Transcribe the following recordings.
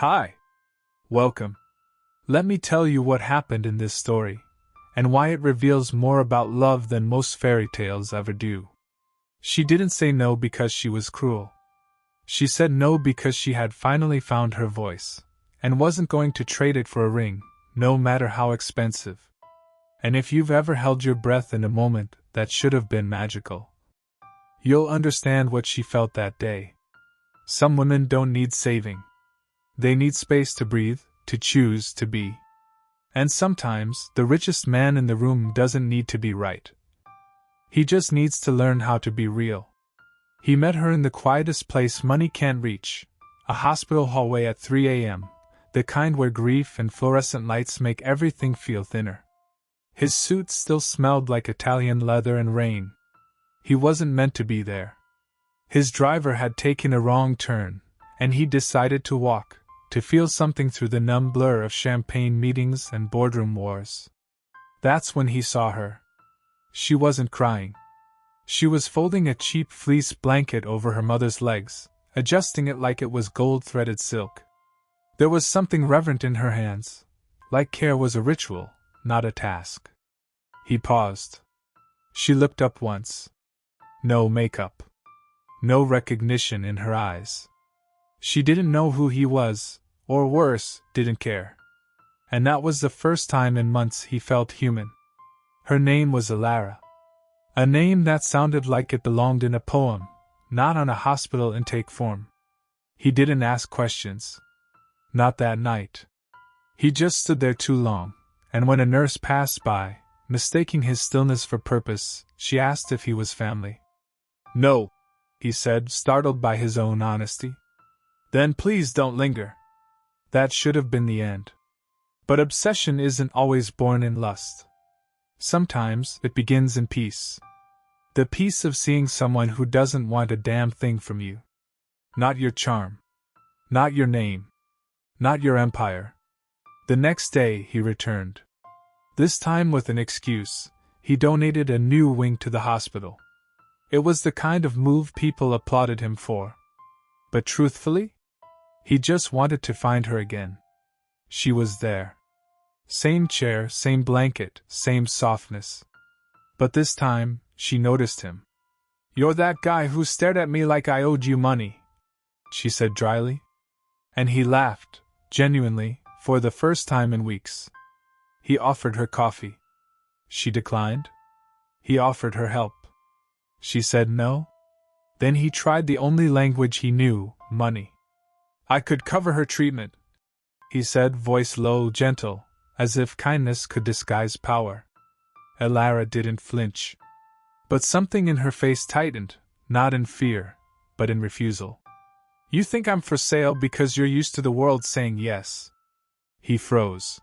Hi. Welcome. Let me tell you what happened in this story, and why it reveals more about love than most fairy tales ever do. She didn't say no because she was cruel. She said no because she had finally found her voice, and wasn't going to trade it for a ring, no matter how expensive. And if you've ever held your breath in a moment that should have been magical, you'll understand what she felt that day. Some women don't need saving. They need space to breathe, to choose to be. And sometimes, the richest man in the room doesn't need to be right. He just needs to learn how to be real. He met her in the quietest place money can't reach, a hospital hallway at 3 a.m., the kind where grief and fluorescent lights make everything feel thinner. His suit still smelled like Italian leather and rain. He wasn't meant to be there. His driver had taken a wrong turn, and he decided to walk, to feel something through the numb blur of champagne meetings and boardroom wars. That's when he saw her. She wasn't crying. She was folding a cheap fleece blanket over her mother's legs, adjusting it like it was gold-threaded silk. There was something reverent in her hands, like care was a ritual, not a task. He paused. She looked up once. No makeup. No recognition in her eyes. She didn't know who he was, or worse, didn't care. And that was the first time in months he felt human. Her name was Alara. A name that sounded like it belonged in a poem, not on a hospital intake form. He didn't ask questions. Not that night. He just stood there too long, and when a nurse passed by, mistaking his stillness for purpose, she asked if he was family. No, he said, startled by his own honesty. Then please don't linger. That should have been the end. But obsession isn't always born in lust. Sometimes it begins in peace. The peace of seeing someone who doesn't want a damn thing from you. Not your charm. Not your name. Not your empire. The next day he returned. This time with an excuse. He donated a new wing to the hospital. It was the kind of move people applauded him for. But truthfully, he just wanted to find her again. She was there. Same chair, same blanket, same softness. But this time, she noticed him. You're that guy who stared at me like I owed you money, she said dryly. And he laughed, genuinely, for the first time in weeks. He offered her coffee. She declined. He offered her help. She said no. Then he tried the only language he knew, money. I could cover her treatment, he said, voice low, gentle, as if kindness could disguise power. Alara didn't flinch. But something in her face tightened, not in fear, but in refusal. You think I'm for sale because you're used to the world saying yes. He froze.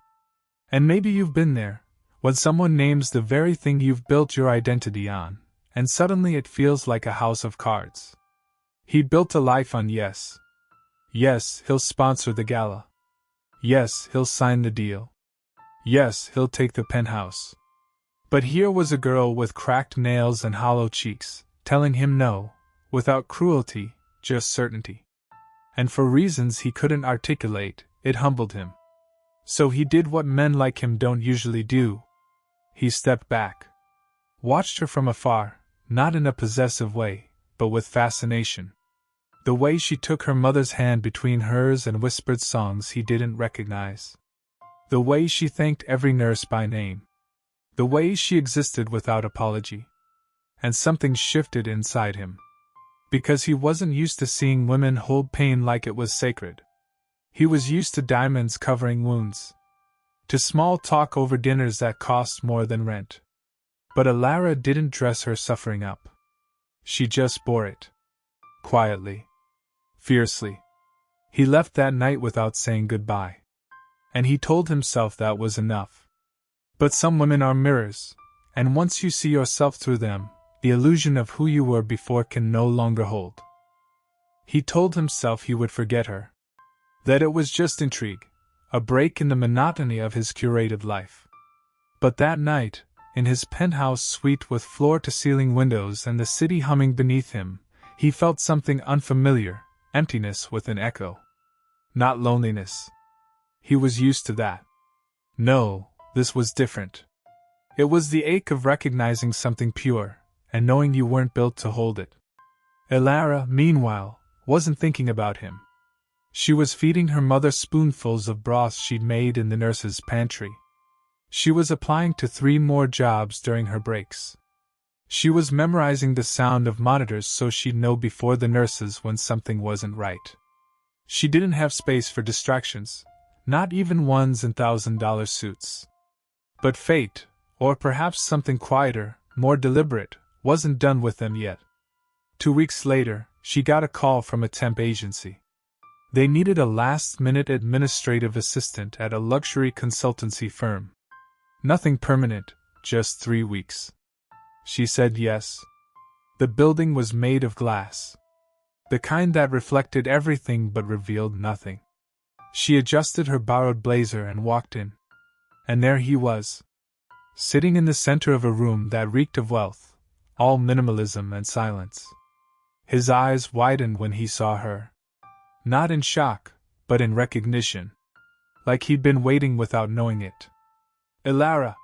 And maybe you've been there, when someone names the very thing you've built your identity on, and suddenly it feels like a house of cards. He built a life on yes. Yes, he'll sponsor the gala. Yes, he'll sign the deal. Yes, he'll take the penthouse. But here was a girl with cracked nails and hollow cheeks, telling him no, without cruelty, just certainty. And for reasons he couldn't articulate, it humbled him. So he did what men like him don't usually do. He stepped back. Watched her from afar, not in a possessive way, but with fascination. The way she took her mother's hand between hers and whispered songs he didn't recognize. The way she thanked every nurse by name. The way she existed without apology. And something shifted inside him. Because he wasn't used to seeing women hold pain like it was sacred. He was used to diamonds covering wounds. To small talk over dinners that cost more than rent. But Alara didn't dress her suffering up. She just bore it. Quietly. Fiercely. He left that night without saying goodbye. And he told himself that was enough. But some women are mirrors, and once you see yourself through them, the illusion of who you were before can no longer hold. He told himself he would forget her. That it was just intrigue, a break in the monotony of his curated life. But that night, in his penthouse suite with floor-to-ceiling windows and the city humming beneath him, he felt something unfamiliar, emptiness with an echo. not loneliness. He was used to that. No, this was different. It was the ache of recognizing something pure, and knowing you weren't built to hold it. Elara, meanwhile, wasn't thinking about him. She was feeding her mother spoonfuls of broth she'd made in the nurse's pantry. She was applying to 3 more jobs during her breaks. She was memorizing the sound of monitors so she'd know before the nurses when something wasn't right. She didn't have space for distractions, not even ones in $1,000 suits. But fate, or perhaps something quieter, more deliberate, wasn't done with them yet. 2 weeks later, she got a call from a temp agency. They needed a last-minute administrative assistant at a luxury consultancy firm. Nothing permanent, just 3 weeks. She said yes. The building was made of glass. The kind that reflected everything but revealed nothing. She adjusted her borrowed blazer and walked in. And there he was, sitting in the center of a room that reeked of wealth, all minimalism and silence. His eyes widened when he saw her. Not in shock, but in recognition. Like he'd been waiting without knowing it. "Elara,"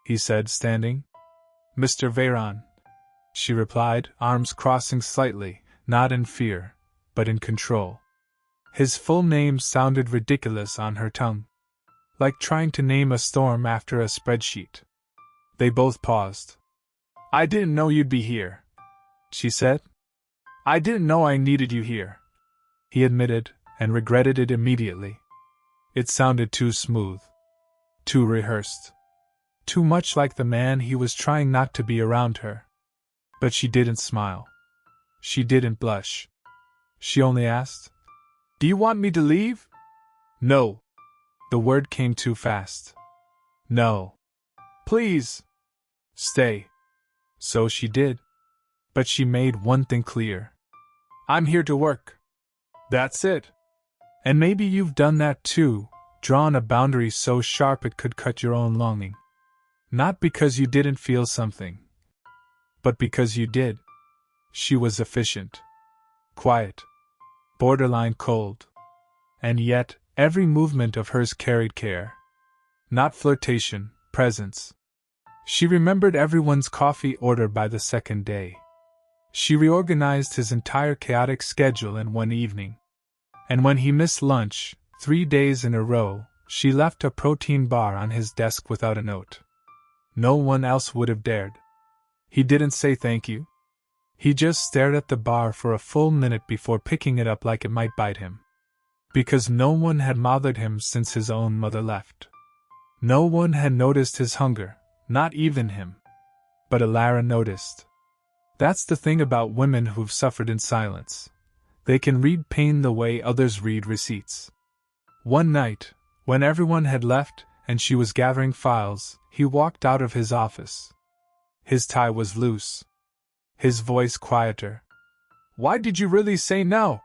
he said, standing. "Mr. Veyron," she replied, arms crossing slightly, not in fear, but in control. His full name sounded ridiculous on her tongue. Like trying to name a storm after a spreadsheet. They both paused. "I didn't know you'd be here," she said. "I didn't know I needed you here," he admitted, and regretted it immediately. It sounded too smooth. Too rehearsed. Too much like the man he was trying not to be around her. But she didn't smile. She didn't blush. She only asked, "Do you want me to leave?" "No." The word came too fast. "No. Please. Stay." So she did. But she made one thing clear. "I'm here to work. That's it. And maybe you've done that too, drawn a boundary so sharp it could cut your own longing. Not because you didn't feel something, but because you did." She was efficient. Quiet. Borderline cold. And yet, every movement of hers carried care. Not flirtation, presence. She remembered everyone's coffee order by the second day. She reorganized his entire chaotic schedule in one evening. And when he missed lunch, 3 days in a row, she left a protein bar on his desk without a note. No one else would have dared. He didn't say thank you. He just stared at the bar for a full minute before picking it up like it might bite him. Because no one had mothered him since his own mother left. No one had noticed his hunger, not even him. But Elara noticed. That's the thing about women who've suffered in silence. They can read pain the way others read receipts. One night, when everyone had left and she was gathering files, he walked out of his office. His tie was loose. His voice quieter. "Why did you really say no?"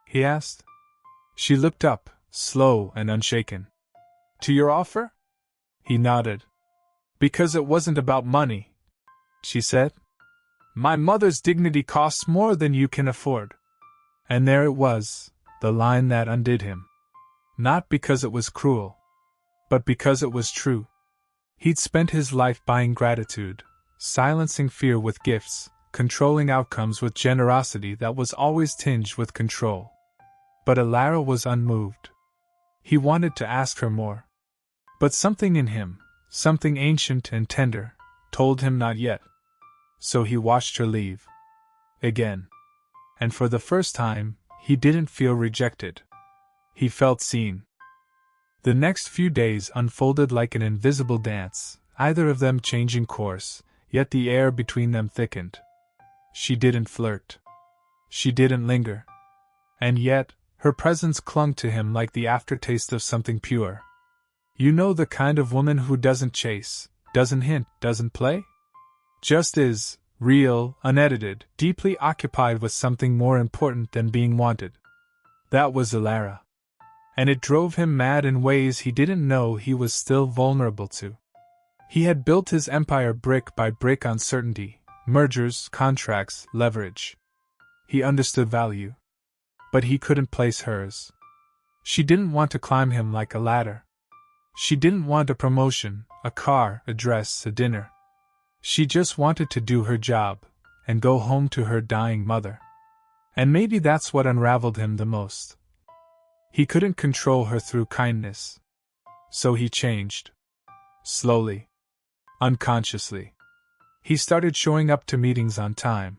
he asked. She looked up, slow and unshaken. "To your offer?" He nodded. "Because it wasn't about money," she said. "My mother's dignity costs more than you can afford." And there it was, the line that undid him. Not because it was cruel, but because it was true. He'd spent his life buying gratitude, silencing fear with gifts, controlling outcomes with generosity that was always tinged with control. But Elara was unmoved. He wanted to ask her more. But something in him, something ancient and tender, told him not yet. So he watched her leave. Again. And for the first time, he didn't feel rejected. He felt seen. The next few days unfolded like an invisible dance, either of them changing course, yet the air between them thickened. She didn't flirt. She didn't linger. And yet, her presence clung to him like the aftertaste of something pure. You know, the kind of woman who doesn't chase, doesn't hint, doesn't play? Just is, real, unedited, deeply occupied with something more important than being wanted. That was Elara. And it drove him mad in ways he didn't know he was still vulnerable to. He had built his empire brick by brick on certainty, mergers, contracts, leverage. He understood value. But he couldn't place hers. She didn't want to climb him like a ladder. She didn't want a promotion, a car, a dress, a dinner. She just wanted to do her job, and go home to her dying mother. And maybe that's what unraveled him the most. He couldn't control her through kindness. So he changed. Slowly. Unconsciously. He started showing up to meetings on time.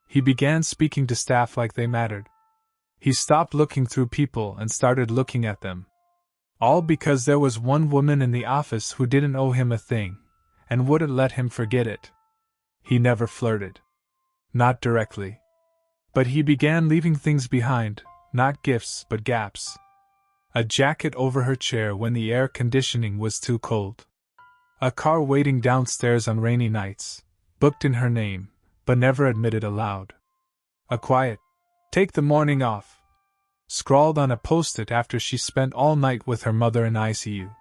He began speaking to staff like they mattered. He stopped looking through people and started looking at them. All because there was one woman in the office who didn't owe him a thing, and wouldn't let him forget it. He never flirted. Not directly. But he began leaving things behind, not gifts but gaps. A jacket over her chair when the air conditioning was too cold. A car waiting downstairs on rainy nights, booked in her name, but never admitted aloud. A quiet, "Take the morning off," scrawled on a post-it after she spent all night with her mother in ICU.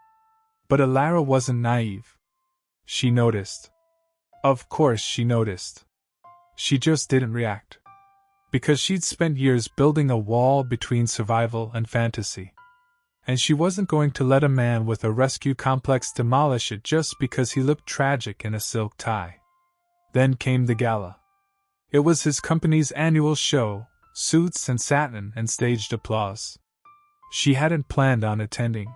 But Alara wasn't naive. She noticed. Of course she noticed. She just didn't react. Because she'd spent years building a wall between survival and fantasy. And she wasn't going to let a man with a rescue complex demolish it just because he looked tragic in a silk tie. Then came the gala. It was his company's annual show, suits and satin and staged applause. She hadn't planned on attending.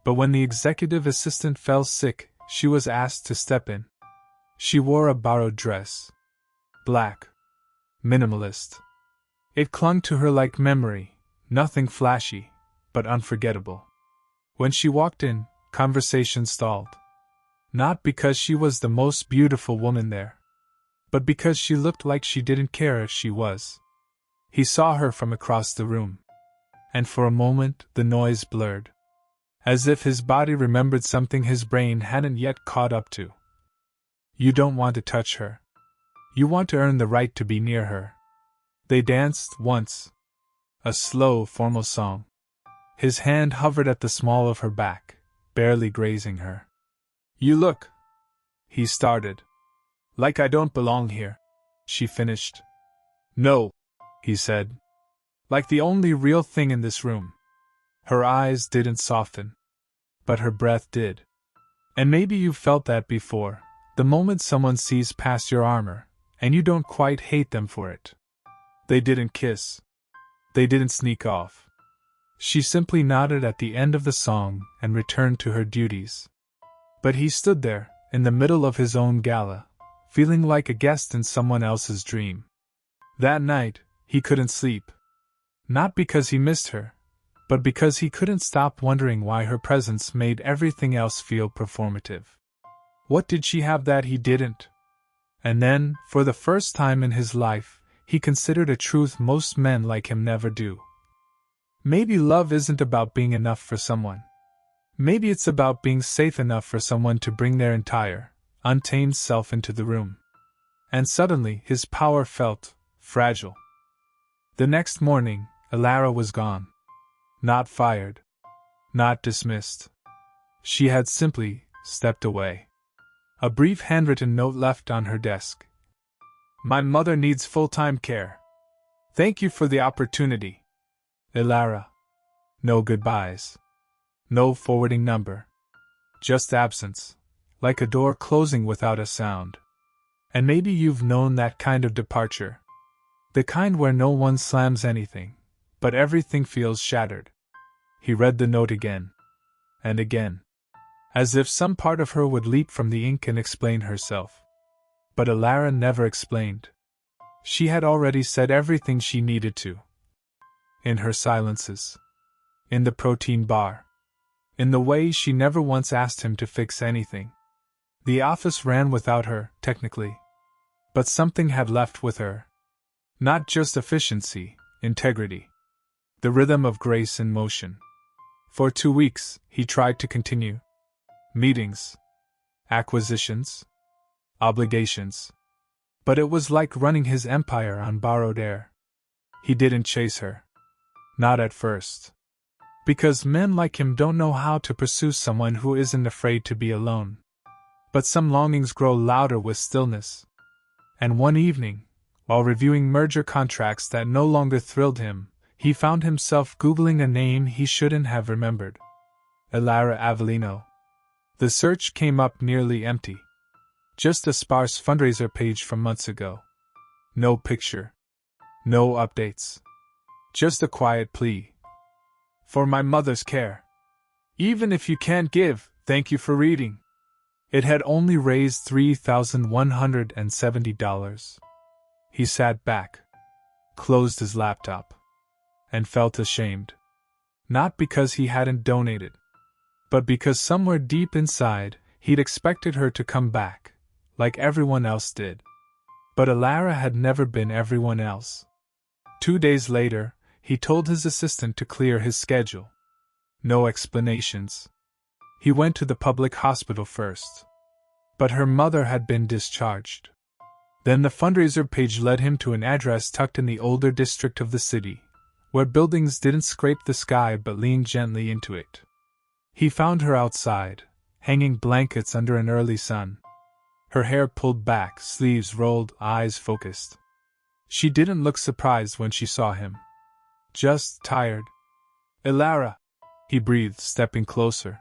But when the executive assistant fell sick, she was asked to step in. She wore a borrowed dress. Black. Minimalist. It clung to her like memory, nothing flashy, but unforgettable. When she walked in, conversation stalled. Not because she was the most beautiful woman there, but because she looked like she didn't care if she was. He saw her from across the room. And for a moment, the noise blurred. As if his body remembered something his brain hadn't yet caught up to. You don't want to touch her. You want to earn the right to be near her. They danced once. A slow, formal song. His hand hovered at the small of her back, barely grazing her. You look, he started. Like I don't belong here, she finished. No, he said. Like the only real thing in this room. Her eyes didn't soften. But her breath did. And maybe you've felt that before, the moment someone sees past your armor, and you don't quite hate them for it. They didn't kiss. They didn't sneak off. She simply nodded at the end of the song and returned to her duties. But he stood there, in the middle of his own gala, feeling like a guest in someone else's dream. That night, he couldn't sleep. Not because he missed her, but because he couldn't stop wondering why her presence made everything else feel performative. What did she have that he didn't? And then, for the first time in his life, he considered a truth most men like him never do. Maybe love isn't about being enough for someone. Maybe it's about being safe enough for someone to bring their entire, untamed self into the room. And suddenly his power felt fragile. The next morning, Alara was gone. Not fired. Not dismissed. She had simply stepped away. A brief handwritten note left on her desk. My mother needs full-time care. Thank you for the opportunity. Alara. No goodbyes. No forwarding number. Just absence, like a door closing without a sound. And maybe you've known that kind of departure. The kind where no one slams anything, but everything feels shattered. He read the note again. And again. As if some part of her would leap from the ink and explain herself. But Alara never explained. She had already said everything she needed to. In her silences. In the protein bar. In the way she never once asked him to fix anything. The office ran without her, technically. But something had left with her. Not just efficiency, integrity. The rhythm of grace in motion. For 2 weeks, he tried to continue. Meetings. Acquisitions. Obligations. But it was like running his empire on borrowed air. He didn't chase her. Not at first. Because men like him don't know how to pursue someone who isn't afraid to be alone. But some longings grow louder with stillness. And one evening, while reviewing merger contracts that no longer thrilled him, He found himself Googling a name he shouldn't have remembered. Elara Avellino. The search came up nearly empty. Just a sparse fundraiser page from months ago. No picture. No updates. Just a quiet plea. For my mother's care. Even if you can't give, thank you for reading. It had only raised $3,170. He sat back, closed his laptop, and felt ashamed. Not because he hadn't donated, but because somewhere deep inside, he'd expected her to come back, like everyone else did. But Elara had never been everyone else. 2 days later, he told his assistant to clear his schedule. No explanations. He went to the public hospital first. But her mother had been discharged. Then the fundraiser page led him to an address tucked in the older district of the city, where buildings didn't scrape the sky but leaned gently into it. He found her outside, hanging blankets under an early sun. Her hair pulled back, sleeves rolled, eyes focused. She didn't look surprised when she saw him. Just tired. Elara, he breathed, stepping closer.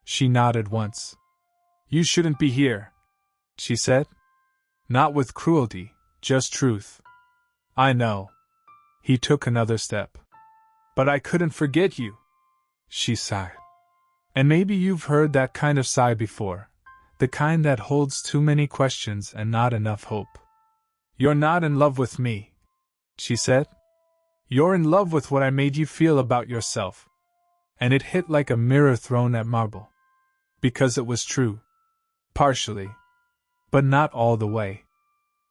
She nodded once. You shouldn't be here, she said. Not with cruelty, just truth. I know. He took another step. But I couldn't forget you, she sighed. And maybe you've heard that kind of sigh before, the kind that holds too many questions and not enough hope. You're not in love with me, she said. You're in love with what I made you feel about yourself. And it hit like a mirror thrown at marble. Because it was true. Partially. But not all the way.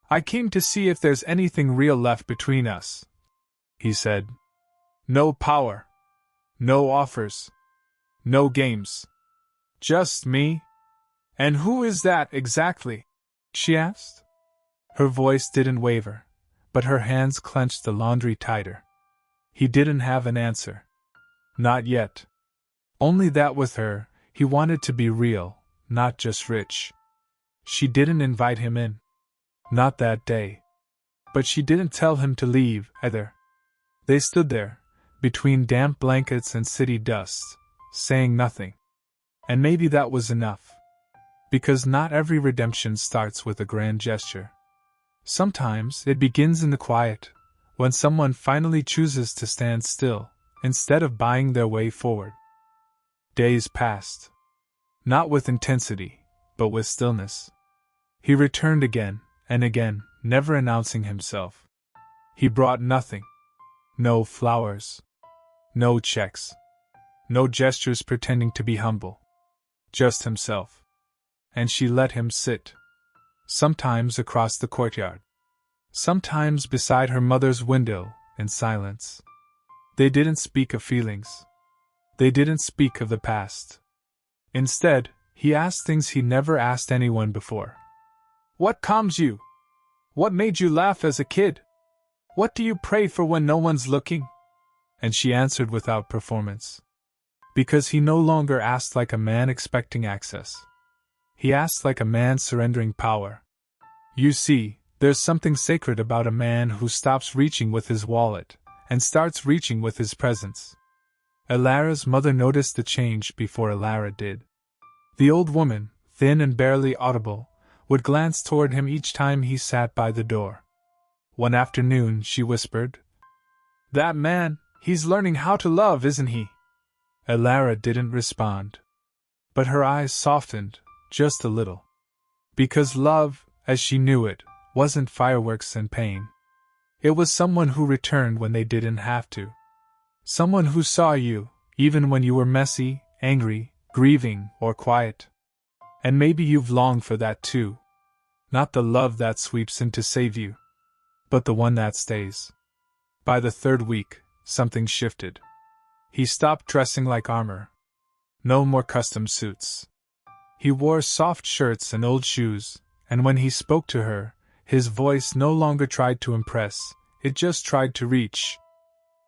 I came to see if there's anything real left between us, he said. No power. No offers. No games. Just me. And who is that exactly? She asked. Her voice didn't waver, but her hands clenched the laundry tighter. He didn't have an answer. Not yet. Only that with her, he wanted to be real, not just rich. She didn't invite him in. Not that day. But she didn't tell him to leave, either. They stood there, between damp blankets and city dust, saying nothing. And maybe that was enough. Because not every redemption starts with a grand gesture. Sometimes it begins in the quiet, when someone finally chooses to stand still, instead of buying their way forward. Days passed. Not with intensity, but with stillness. He returned again and again, never announcing himself. He brought nothing. No flowers. No checks. No gestures pretending to be humble. Just himself. And she let him sit. Sometimes across the courtyard. Sometimes beside her mother's window, in silence. They didn't speak of feelings. They didn't speak of the past. Instead, he asked things he never asked anyone before. What calms you? What made you laugh as a kid? What do you pray for when no one's looking? And she answered without performance. Because he no longer asked like a man expecting access. He asked like a man surrendering power. You see, there's something sacred about a man who stops reaching with his wallet and starts reaching with his presence. Elara's mother noticed the change before Elara did. The old woman, thin and barely audible, would glance toward him each time he sat by the door. One afternoon she whispered, That man, he's learning how to love, isn't he? Elara didn't respond. But her eyes softened, just a little. Because love, as she knew it, wasn't fireworks and pain. It was someone who returned when they didn't have to. Someone who saw you, even when you were messy, angry, grieving, or quiet. And maybe you've longed for that too. Not the love that sweeps in to save you, but the one that stays. By the third week, something shifted. He stopped dressing like armor. No more custom suits. He wore soft shirts and old shoes, and when he spoke to her, his voice no longer tried to impress, it just tried to reach.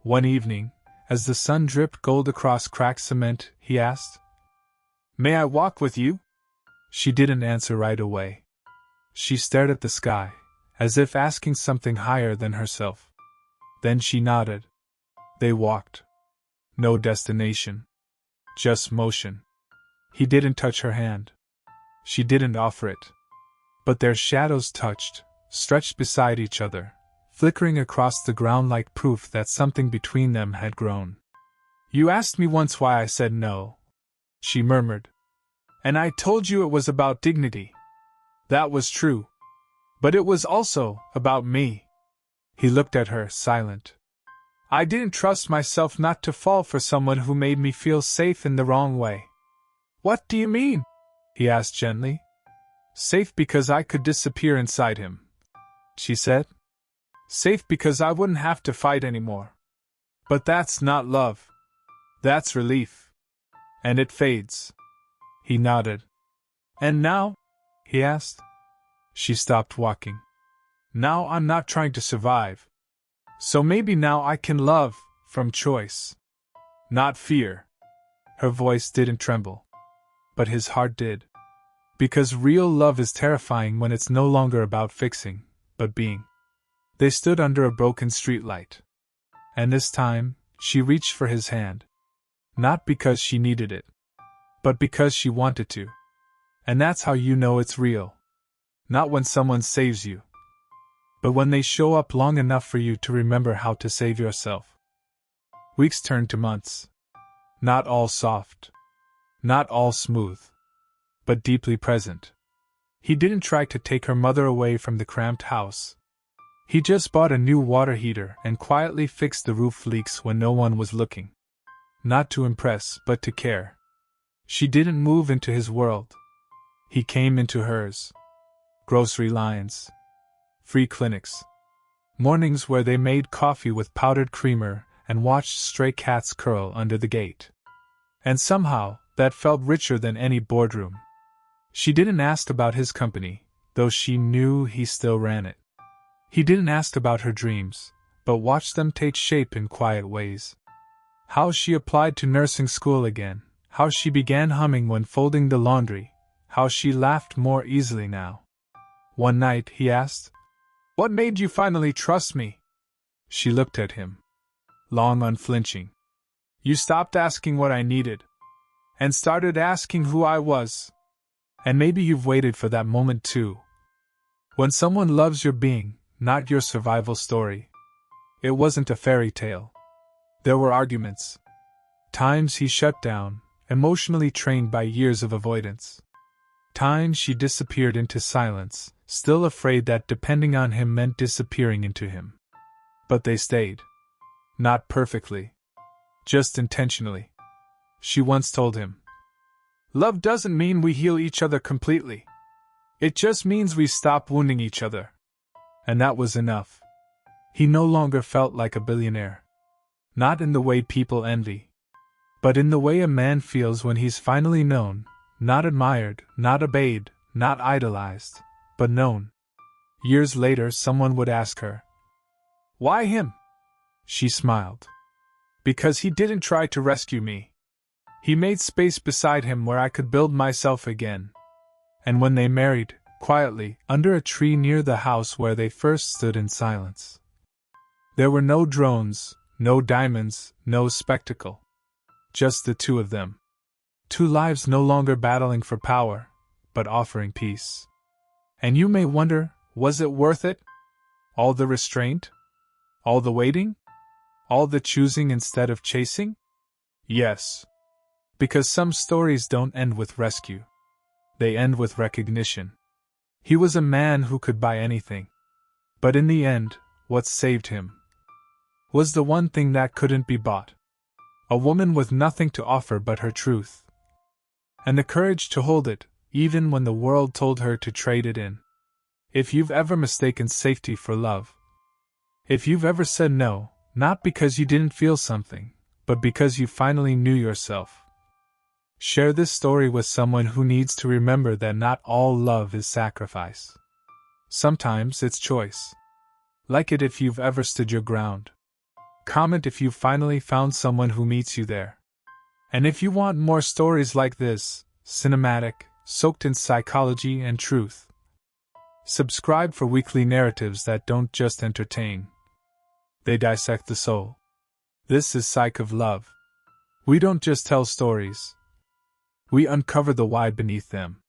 One evening, as the sun dripped gold across cracked cement, he asked, May I walk with you? She didn't answer right away. She stared at the sky, as if asking something higher than herself. Then she nodded. They walked. No destination. Just motion. He didn't touch her hand. She didn't offer it. But their shadows touched, stretched beside each other, flickering across the ground like proof that something between them had grown. "You asked me once why I said no," she murmured. "And I told you it was about dignity. That was true. But it was also about me." He looked at her, silent. "I didn't trust myself not to fall for someone who made me feel safe in the wrong way." "What do you mean?" he asked gently. "Safe because I could disappear inside him," she said. "Safe because I wouldn't have to fight anymore. But that's not love. That's relief. And it fades." He nodded. "And now?" he asked. She stopped walking. "Now I'm not trying to survive. So maybe now I can love, from choice. Not fear." Her voice didn't tremble. But his heart did. Because real love is terrifying when it's no longer about fixing, but being. They stood under a broken streetlight. And this time, she reached for his hand. Not because she needed it, but because she wanted to. And that's how you know it's real. Not when someone saves you, but when they show up long enough for you to remember how to save yourself. Weeks turned to months. Not all soft. Not all smooth. But deeply present. He didn't try to take her mother away from the cramped house. He just bought a new water heater and quietly fixed the roof leaks when no one was looking. Not to impress, but to care. She didn't move into his world. He came into hers. Grocery lines. Free clinics. Mornings where they made coffee with powdered creamer and watched stray cats curl under the gate. And somehow, that felt richer than any boardroom. She didn't ask about his company, though she knew he still ran it. He didn't ask about her dreams, but watched them take shape in quiet ways. How she applied to nursing school again, how she began humming when folding the laundry, how she laughed more easily now. One night, he asked, "What made you finally trust me?" She looked at him. Long unflinching. "You stopped asking what I needed, and started asking who I was. And maybe you've waited for that moment too. When someone loves your being, not your survival story. It wasn't a fairy tale. There were arguments. Times he shut down, emotionally trained by years of avoidance. Times she disappeared into silence, still afraid that depending on him meant disappearing into him. But they stayed. Not perfectly. Just intentionally. She once told him, "Love doesn't mean we heal each other completely. It just means we stop wounding each other." And that was enough. He no longer felt like a billionaire. Not in the way people envy. But in the way a man feels when he's finally known, not admired, not obeyed, not idolized, but known. Years later someone would ask her, "Why him?" She smiled. "Because he didn't try to rescue me. He made space beside him where I could build myself again." And when they married, quietly, under a tree near the house where they first stood in silence. There were no drones, no diamonds, no spectacle. Just the two of them. Two lives no longer battling for power, but offering peace. And you may wonder, was it worth it? All the restraint? All the waiting? All the choosing instead of chasing? Yes. Because some stories don't end with rescue. They end with recognition. He was a man who could buy anything. But in the end, what saved him was the one thing that couldn't be bought. A woman with nothing to offer but her truth. And the courage to hold it, even when the world told her to trade it in. If you've ever mistaken safety for love. If you've ever said no, not because you didn't feel something, but because you finally knew yourself. Share this story with someone who needs to remember that not all love is sacrifice. Sometimes it's choice. Like it if you've ever stood your ground. Comment if you finally found someone who meets you there. And if you want more stories like this, cinematic, soaked in psychology and truth, subscribe for weekly narratives that don't just entertain. They dissect the soul. This is Psych of Love. We don't just tell stories. We uncover the why beneath them.